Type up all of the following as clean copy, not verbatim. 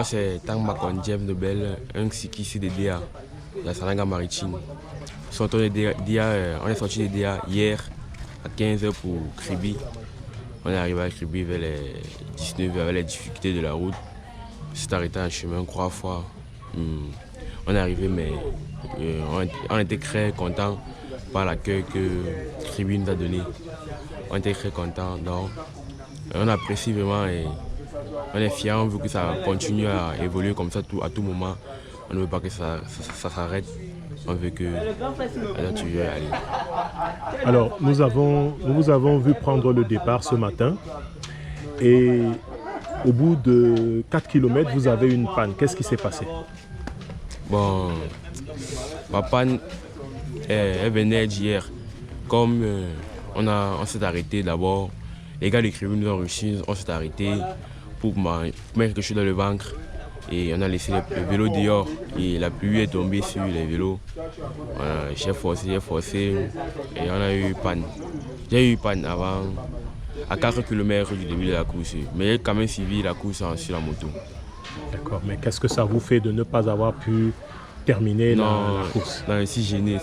Moi, c'est Tang Makon James Nobel, un cycliste de DA, de la Sananga Maritime. On est sorti de DA hier à 15h pour Kribi. On est arrivé à Kribi vers les 19h avec les difficultés de la route. C'est arrêté en chemin 3 fois. On est arrivé, mais on était très contents par l'accueil que Kribi nous a donné. On était très contents. Donc, on apprécie vraiment et on est fiers. On veut que ça continue à évoluer comme ça à tout moment. On ne veut pas que ça s'arrête. On veut que la nature aille. Alors, nous vous avons vu prendre le départ ce matin et au bout de 4 km, vous avez une panne. Qu'est-ce qui s'est passé? Bon, ma panne, elle venait d'hier. Comme on s'est arrêté d'abord, les gars de Kribi nous ont réussi, on s'est arrêté pour mettre quelque chose dans le ventre. Et on a laissé le vélo dehors et la pluie est tombée sur les vélos. J'ai forcé et on a eu panne. J'ai eu panne avant, à 4 km du début de la course. Mais j'ai quand même suivi la course sur la moto. D'accord, mais qu'est-ce que ça vous fait de ne pas avoir pu terminer la course? Non, si gêné,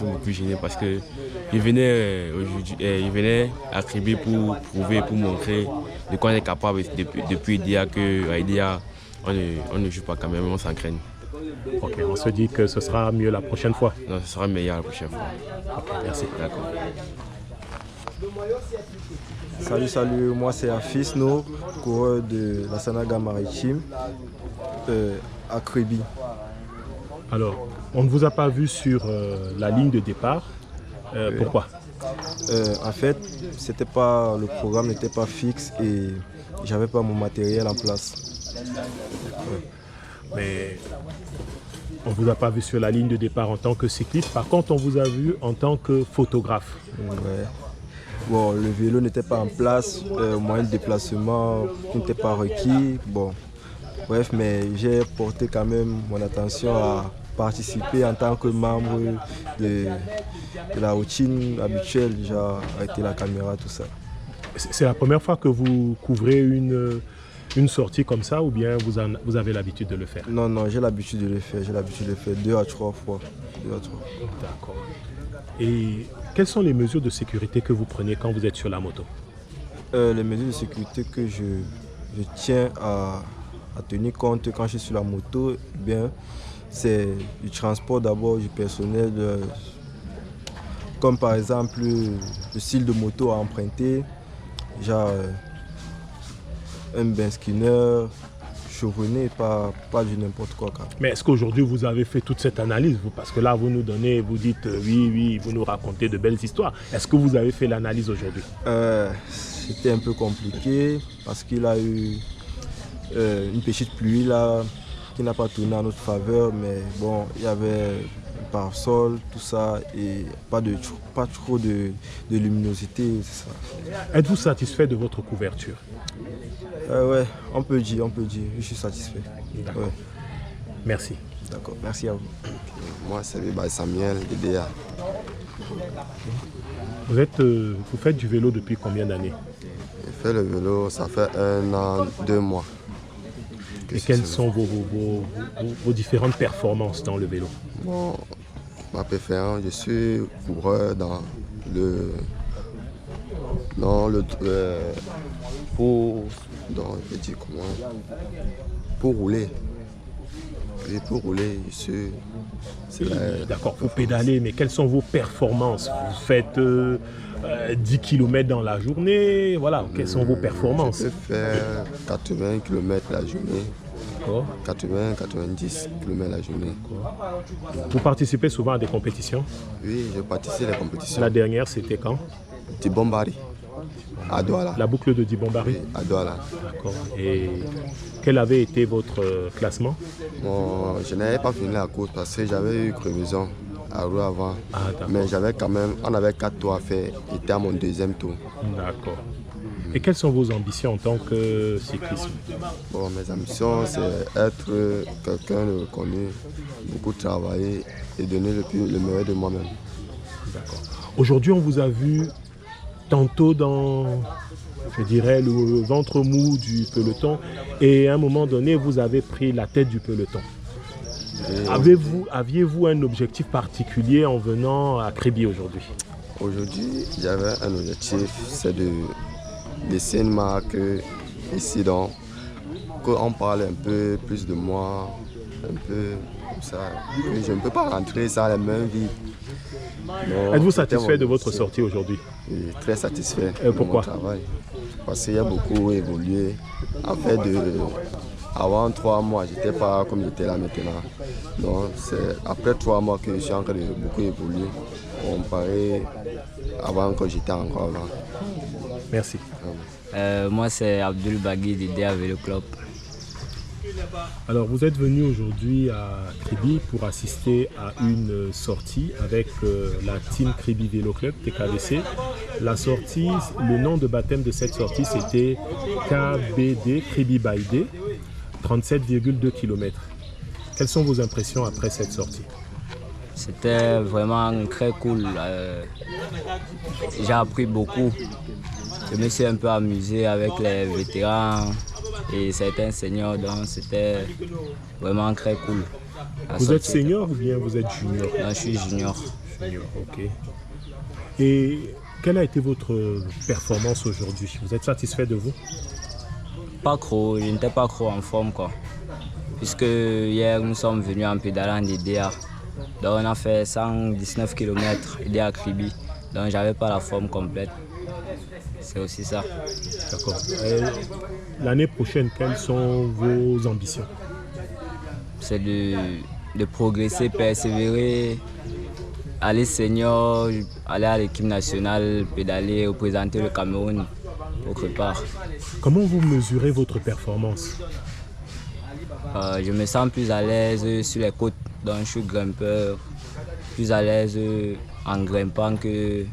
beaucoup gêné parce que il venait à Kribi pour prouver, pour montrer de quoi on est capable depuis Dia que Dia, on ne joue pas quand même, on s'entraîne. Ok, on se dit que ce sera mieux la prochaine fois. Non, ce sera meilleur la prochaine fois. Ok, merci. D'accord. Salut, moi c'est Afis Nour, coureur de la Sananga Maritime à Kribi. Alors, on ne vous a pas vu sur la ligne de départ. Pourquoi? En fait, le programme n'était pas fixe et j'avais pas mon matériel en place. Mais on ne vous a pas vu sur la ligne de départ en tant que cycliste. Par contre, on vous a vu en tant que photographe. Ouais. Bon, le vélo n'était pas en place, moyen de déplacement n'était pas requis. Bon, bref, mais j'ai porté quand même mon attention à participer en tant que membre de la routine habituelle, déjà arrêter la caméra, tout ça. C'est la première fois que vous couvrez une sortie comme ça ou bien vous avez l'habitude de le faire? Non, j'ai l'habitude de le faire. J'ai l'habitude de le faire 2 à 3 fois. D'accord. Et quelles sont les mesures de sécurité que vous prenez quand vous êtes sur la moto? Les mesures de sécurité que je tiens à tenir compte quand je suis sur la moto, bien, c'est du transport d'abord du personnel, comme par exemple le style de moto à emprunter, genre un Ben Skinner, chevronné, pas du n'importe quoi. Mais est-ce qu'aujourd'hui vous avez fait toute cette analyse? Parce que là vous nous donnez, vous dites oui, vous nous racontez de belles histoires. Est-ce que vous avez fait l'analyse aujourd'hui? C'était un peu compliqué parce qu'il a eu une petite pluie là qui n'a pas tourné en notre faveur, mais bon, il y avait un parasol, tout ça, et pas trop de luminosité, c'est ça. Êtes-vous satisfait de votre couverture? Ouais, on peut dire, je suis satisfait. D'accord. Ouais. Merci. D'accord, merci à vous. Moi, c'est Samuel de DA. Vous faites du vélo depuis combien d'années? J'ai fait le vélo, ça fait 1 an, 2 mois. Et quelles sont vos différentes performances dans le vélo? Bon, ma préférence, je suis coureur pour rouler. Et pour rouler, D'accord, vous pédalez, mais quelles sont vos performances? Vous faites 10 km dans la journée, voilà, quelles sont vos performances? Je peux faire 80 km la journée. 80-90 km la journée. Vous participez souvent à des compétitions? Oui, je participe à des compétitions. La dernière, c'était quand? Dibombari, à Douala. La boucle de Dibombari? Oui, à Douala. D'accord. Et quel avait été votre classement? Bon, je n'avais pas fini la course parce que j'avais eu crevaison à roue avant. Mais j'avais quand même, on avait 4 tours à faire. J'étais à mon 2e tour. D'accord. Et quelles sont vos ambitions en tant que cycliste? Bon, mes ambitions, c'est être quelqu'un de reconnu, beaucoup travailler et donner le meilleur de moi-même. D'accord. Aujourd'hui, on vous a vu tantôt dans, je dirais, le ventre mou du peloton, et à un moment donné, vous avez pris la tête du peloton. Aviez-vous un objectif particulier en venant à Kribi aujourd'hui? Aujourd'hui, j'avais un objectif, c'est de laisser une marque ici, donc qu'on parle un peu plus de moi, un peu comme ça. Je ne peux pas rentrer sans la même vie. Êtes-vous satisfait de votre sortie aujourd'hui? Oui, très satisfait. Pourquoi? De mon travail. Parce qu'il y a beaucoup évolué. En fait, avant 3 mois, je n'étais pas comme j'étais là maintenant. Donc, c'est après 3 mois que je suis en train de beaucoup évoluer, comparé avant que j'étais encore là. Merci. Moi, c'est Abdul Bagui d'IDEA Vélo Club. Alors, vous êtes venu aujourd'hui à Kribi pour assister à une sortie avec la team Kribi Vélo Club, TKVC. La sortie, le nom de baptême de cette sortie, c'était KBD, Kribi Baïdé, 37,2 km. Quelles sont vos impressions après cette sortie? C'était vraiment très cool. J'ai appris beaucoup. Je me suis un peu amusé avec les vétérans et certains seniors, donc c'était vraiment très cool. Vous êtes senior ou bien vous êtes junior? Non, je suis junior. Junior, ok. Et quelle a été votre performance aujourd'hui? Vous êtes satisfait de vous? Pas trop, je n'étais pas trop en forme quoi. Puisque hier nous sommes venus en pédalant d'IDEA. Donc on a fait 119 km IDEA à Kribi. Donc j'avais pas la forme complète. C'est aussi ça. D'accord. L'année prochaine, quelles sont vos ambitions? C'est de progresser, persévérer, aller senior, aller à l'équipe nationale, pédaler, représenter le Cameroun autre part. Comment vous mesurez votre performance? Je me sens plus à l'aise sur les côtes, donc je suis grimpeur, plus à l'aise en grimpant que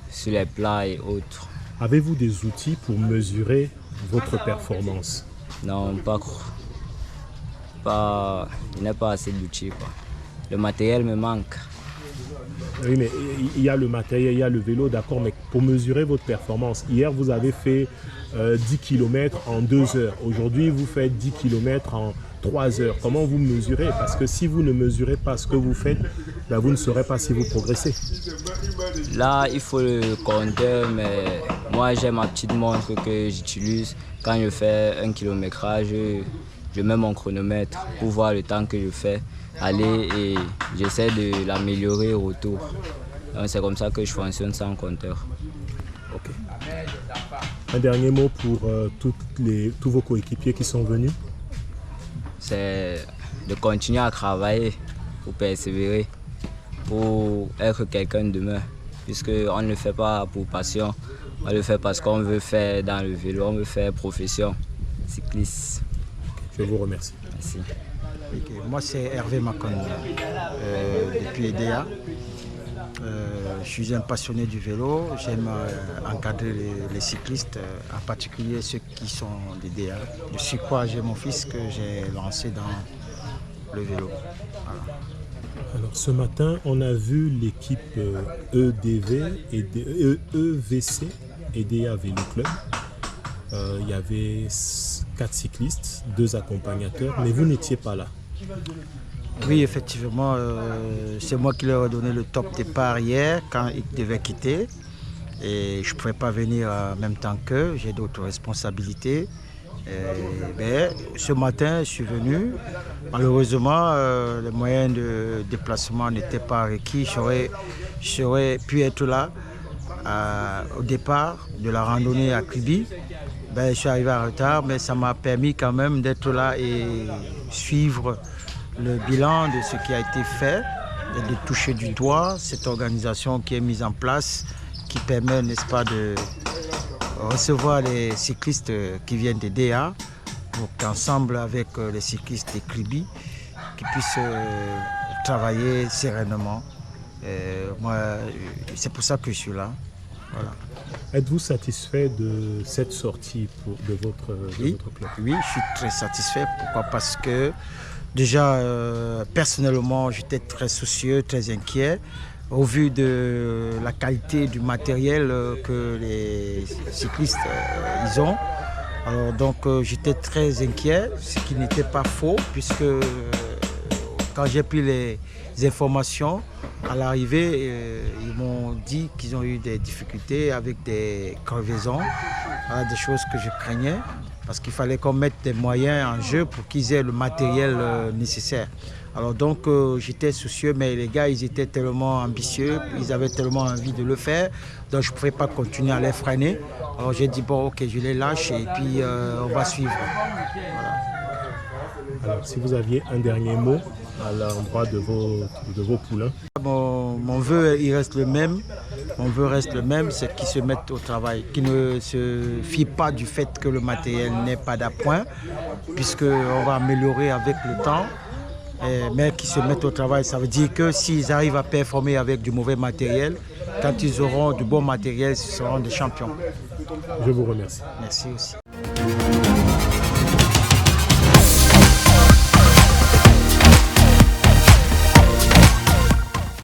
sur les plats et autres. Avez-vous des outils pour mesurer votre performance? Non, il n'y a pas assez d'outils. Le matériel me manque. Oui, mais il y a le matériel, il y a le vélo, d'accord, mais pour mesurer votre performance, hier vous avez fait 10 km en 2 heures. Aujourd'hui, vous faites 10 km en 3 heures. Comment vous mesurez? Parce que si vous ne mesurez pas ce que vous faites, ben vous ne saurez pas si vous progressez. Là, il faut le compteur, mais moi j'ai ma petite montre que j'utilise. Quand je fais un kilométrage, je mets mon chronomètre pour voir le temps que je fais aller et j'essaie de l'améliorer au retour. Donc c'est comme ça que je fonctionne sans compteur. Ok. Un dernier mot pour tous vos coéquipiers qui sont venus? C'est de continuer à travailler pour persévérer, pour être quelqu'un de demain. Puisqu'on ne le fait pas pour passion, on le fait parce qu'on veut faire dans le vélo, on veut faire profession cycliste. Je vous remercie. Merci. Okay. Moi, c'est Hervé Macon, depuis EDEA. Je suis un passionné du vélo. J'aime encadrer les cyclistes, en particulier ceux qui sont d'EDEA. De surcroît, j'ai mon fils que j'ai lancé dans le vélo. Voilà. Alors, ce matin, on a vu l'équipe EVC, EDEA Vélo Club. Il y avait 4 cyclistes, 2 accompagnateurs, mais vous n'étiez pas là. Oui, effectivement, c'est moi qui leur ai donné le top départ hier quand ils devaient quitter. Et je ne pouvais pas venir en même temps qu'eux, j'ai d'autres responsabilités. Ce matin, je suis venu. Malheureusement, les moyens de déplacement n'étaient pas requis. J'aurais pu être là au départ de la randonnée à Kribi. Je suis arrivé en retard, mais ça m'a permis quand même d'être là et suivre le bilan de ce qui a été fait et de toucher du doigt cette organisation qui est mise en place, qui permet, n'est-ce pas, de recevoir les cyclistes qui viennent d'EDEA pour qu'ensemble avec les cyclistes de Kribi, qu'ils puissent travailler sereinement. Moi, c'est pour ça que je suis là. Voilà. Êtes-vous satisfait de cette sortie de votre club? Oui, je suis très satisfait. Pourquoi? Parce que déjà, personnellement, j'étais très soucieux, très inquiet au vu de la qualité du matériel que les cyclistes ils ont. Alors donc j'étais très inquiet, ce qui n'était pas faux, puisque quand j'ai pris les informations à l'arrivée, ils m'ont dit qu'ils ont eu des difficultés avec des crevaisons, voilà, des choses que je craignais, parce qu'il fallait qu'on mette des moyens en jeu pour qu'ils aient le matériel nécessaire. Alors donc j'étais soucieux, mais les gars ils étaient tellement ambitieux, ils avaient tellement envie de le faire, donc je ne pouvais pas continuer à les freiner. Alors j'ai dit bon ok, je les lâche et puis on va suivre. Voilà. Alors si vous aviez un dernier mot à l'endroit de vos poulains. Mon vœu il reste le même. Mon vœu reste le même, c'est qu'ils se mettent au travail, qu'ils ne se fient pas du fait que le matériel n'est pas d'appoint, puisqu'on va améliorer avec le temps. Mais qui se mettent au travail, ça veut dire que s'ils arrivent à performer avec du mauvais matériel, quand ils auront du bon matériel, ce seront des champions. Je vous remercie. Merci aussi.